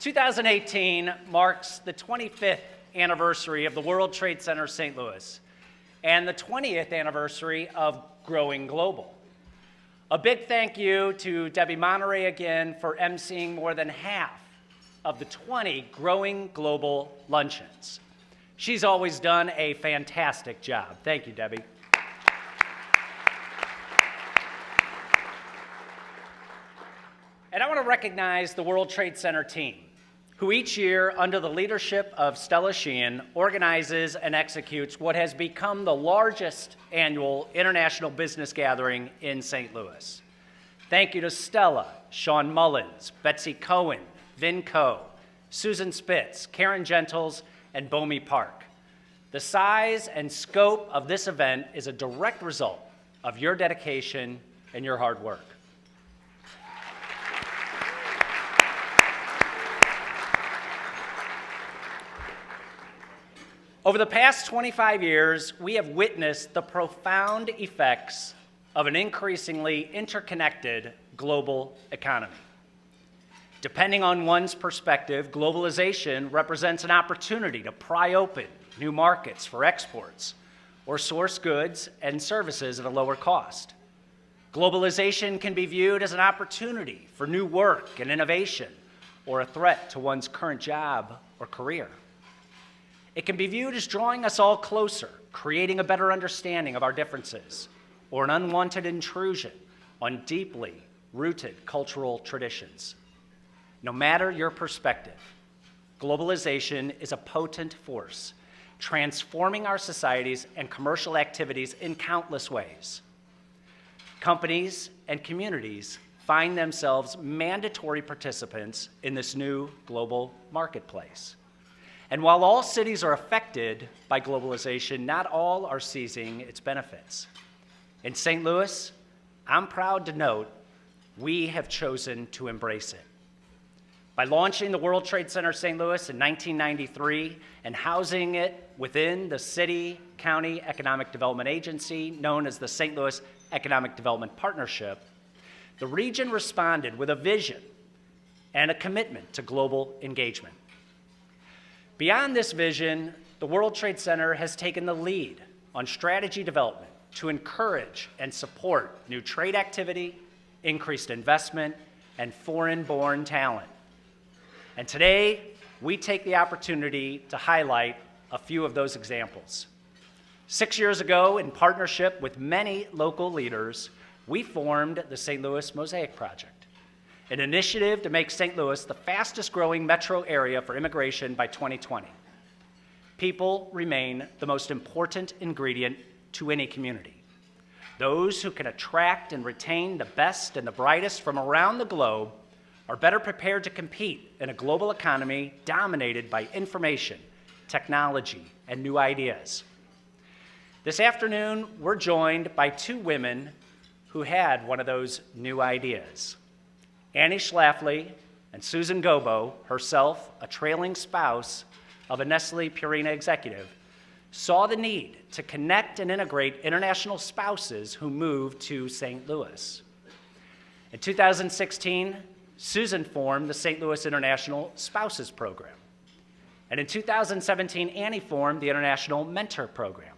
2018 marks the 25th anniversary of the World Trade Center St. Louis and the 20th anniversary of Growing Global. A big thank you to Debbie Monterey again for emceeing more than half of the 20 Growing Global luncheons. She's always done a fantastic job. Thank you, Debbie. And I want to recognize the World Trade Center team, who each year, under the leadership of Stella Sheehan, organizes and executes what has become the largest annual international business gathering in St. Louis. Thank you to Stella, Sean Mullins, Betsy Cohen, Vin Coe, Susan Spitz, Karen Gentles, and Bomi Park. The size and scope of this event is a direct result of your dedication and your hard work. Over the past 25 years, we have witnessed the profound effects of an increasingly interconnected global economy. Depending on one's perspective, globalization represents an opportunity to pry open new markets for exports or source goods and services at a lower cost. Globalization can be viewed as an opportunity for new work and innovation or a threat to one's current job or career. It can be viewed as drawing us all closer, creating a better understanding of our differences, or an unwanted intrusion on deeply rooted cultural traditions. No matter your perspective, globalization is a potent force, transforming our societies and commercial activities in countless ways. Companies and communities find themselves mandatory participants in this new global marketplace. And while all cities are affected by globalization, not all are seizing its benefits. In St. Louis, I'm proud to note we have chosen to embrace it. By launching the World Trade Center St. Louis in 1993 and housing it within the City-County Economic Development Agency, known as the St. Louis Economic Development Partnership, the region responded with a vision and a commitment to global engagement. Beyond this vision, the World Trade Center has taken the lead on strategy development to encourage and support new trade activity, increased investment, and foreign-born talent. And today, we take the opportunity to highlight a few of those examples. 6 years ago, in partnership with many local leaders, we formed the St. Louis Mosaic Project, an initiative to make St. Louis the fastest growing metro area for immigration by 2020. People remain the most important ingredient to any community. Those who can attract and retain the best and the brightest from around the globe are better prepared to compete in a global economy dominated by information, technology, and new ideas. This afternoon, we're joined by two women who had one of those new ideas. Annie Schlafly and Susan Gobbo, herself a trailing spouse of a Nestle Purina executive, saw the need to connect and integrate international spouses who moved to St. Louis. In 2016, Susan formed the St. Louis International Spouses Program. And in 2017, Annie formed the International Mentor Program.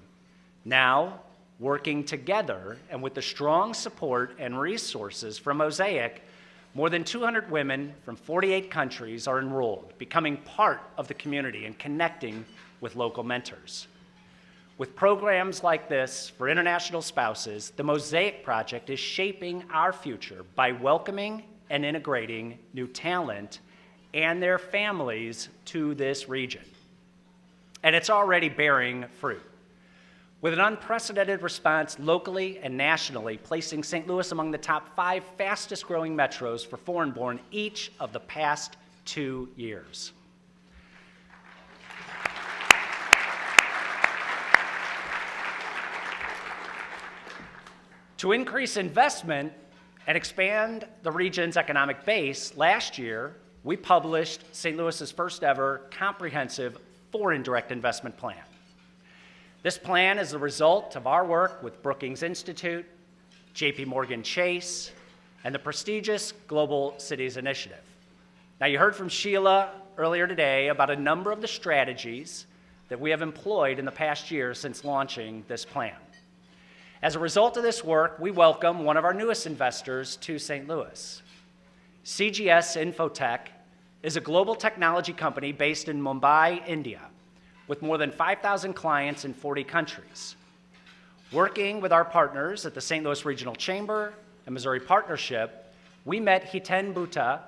Now, working together and with the strong support and resources from Mosaic, more than 200 women from 48 countries are enrolled, becoming part of the community and connecting with local mentors. With programs like this for international spouses, the Mosaic Project is shaping our future by welcoming and integrating new talent and their families to this region. And it's already bearing fruit, with an unprecedented response locally and nationally, placing St. Louis among the top 5 fastest growing metros for foreign-born each of the past 2 years. To increase investment and expand the region's economic base, last year, we published St. Louis's first ever comprehensive foreign direct investment plan. This plan is the result of our work with Brookings Institute, JP Morgan Chase, and the prestigious Global Cities Initiative. Now, you heard from Sheila earlier today about a number of the strategies that we have employed in the past year since launching this plan. As a result of this work, we welcome one of our newest investors to St. Louis. CGS Infotech is a global technology company based in Mumbai, India, with more than 5,000 clients in 40 countries. Working with our partners at the St. Louis Regional Chamber and Missouri Partnership, we met Hiten Bhutta,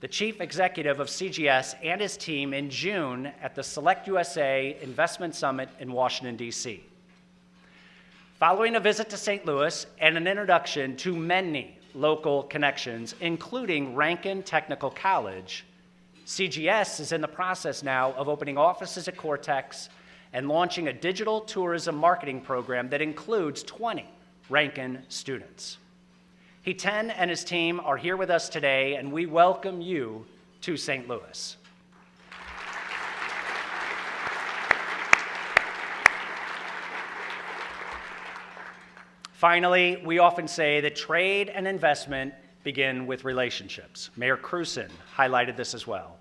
the chief executive of CGS, and his team in June at the Select USA Investment Summit in Washington, D.C. Following a visit to St. Louis and an introduction to many local connections, including Rankin Technical College, CGS is in the process now of opening offices at Cortex and launching a digital tourism marketing program that includes 20 Rankin students. Hiten and his team are here with us today, and we welcome you to St. Louis. Finally, we often say that trade and investment begin with relationships. Mayor Cruson highlighted this as well.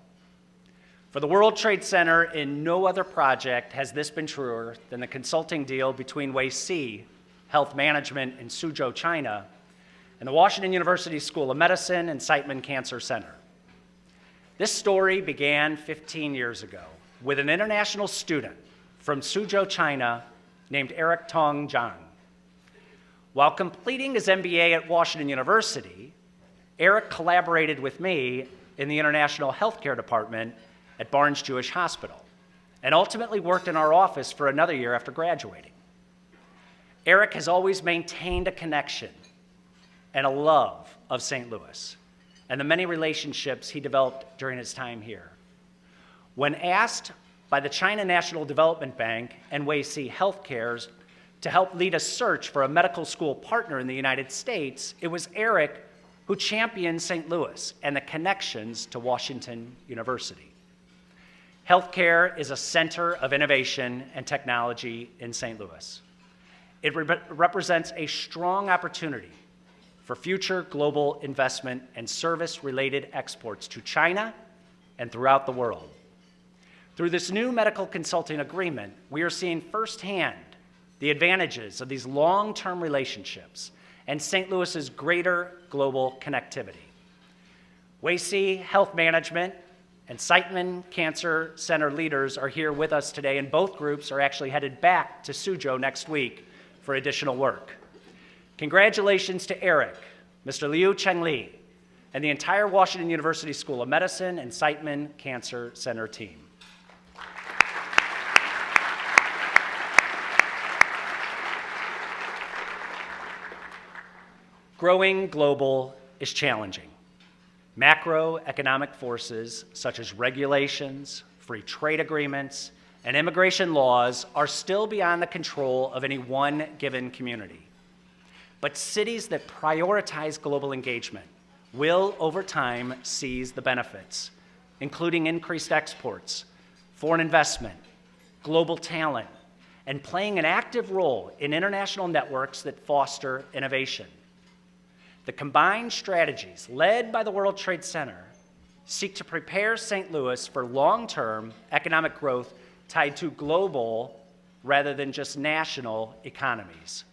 For the World Trade Center, in no other project has this been truer than the consulting deal between WeiC Health Management in Suzhou, China, and the Washington University School of Medicine and Siteman Cancer Center. This story began 15 years ago with an international student from Suzhou, China, named Eric Tong Zhang. While completing his MBA at Washington University, Eric collaborated with me in the International Healthcare Department at Barnes Jewish Hospital, and ultimately worked in our office for another year after graduating. Eric has always maintained a connection and a love of St. Louis and the many relationships he developed during his time here. When asked by the China National Development Bank and WeiC Healthcare's to help lead a search for a medical school partner in the United States, it was Eric who championed St. Louis and the connections to Washington University. Healthcare is a center of innovation and technology in St. Louis. It represents a strong opportunity for future global investment and service-related exports to China and throughout the world. Through this new medical consulting agreement, we are seeing firsthand the advantages of these long-term relationships and St. Louis's greater global connectivity. WeiC Health Management and Siteman Cancer Center leaders are here with us today, and both groups are actually headed back to Suzhou next week for additional work. Congratulations to Eric, Mr. Liu Chengli, and the entire Washington University School of Medicine and Siteman Cancer Center team. Growing global is challenging. Macroeconomic forces such as regulations, free trade agreements, and immigration laws are still beyond the control of any one given community. But cities that prioritize global engagement will, over time, seize the benefits, including increased exports, foreign investment, global talent, and playing an active role in international networks that foster innovation. The combined strategies led by the World Trade Center seek to prepare St. Louis for long-term economic growth tied to global rather than just national economies.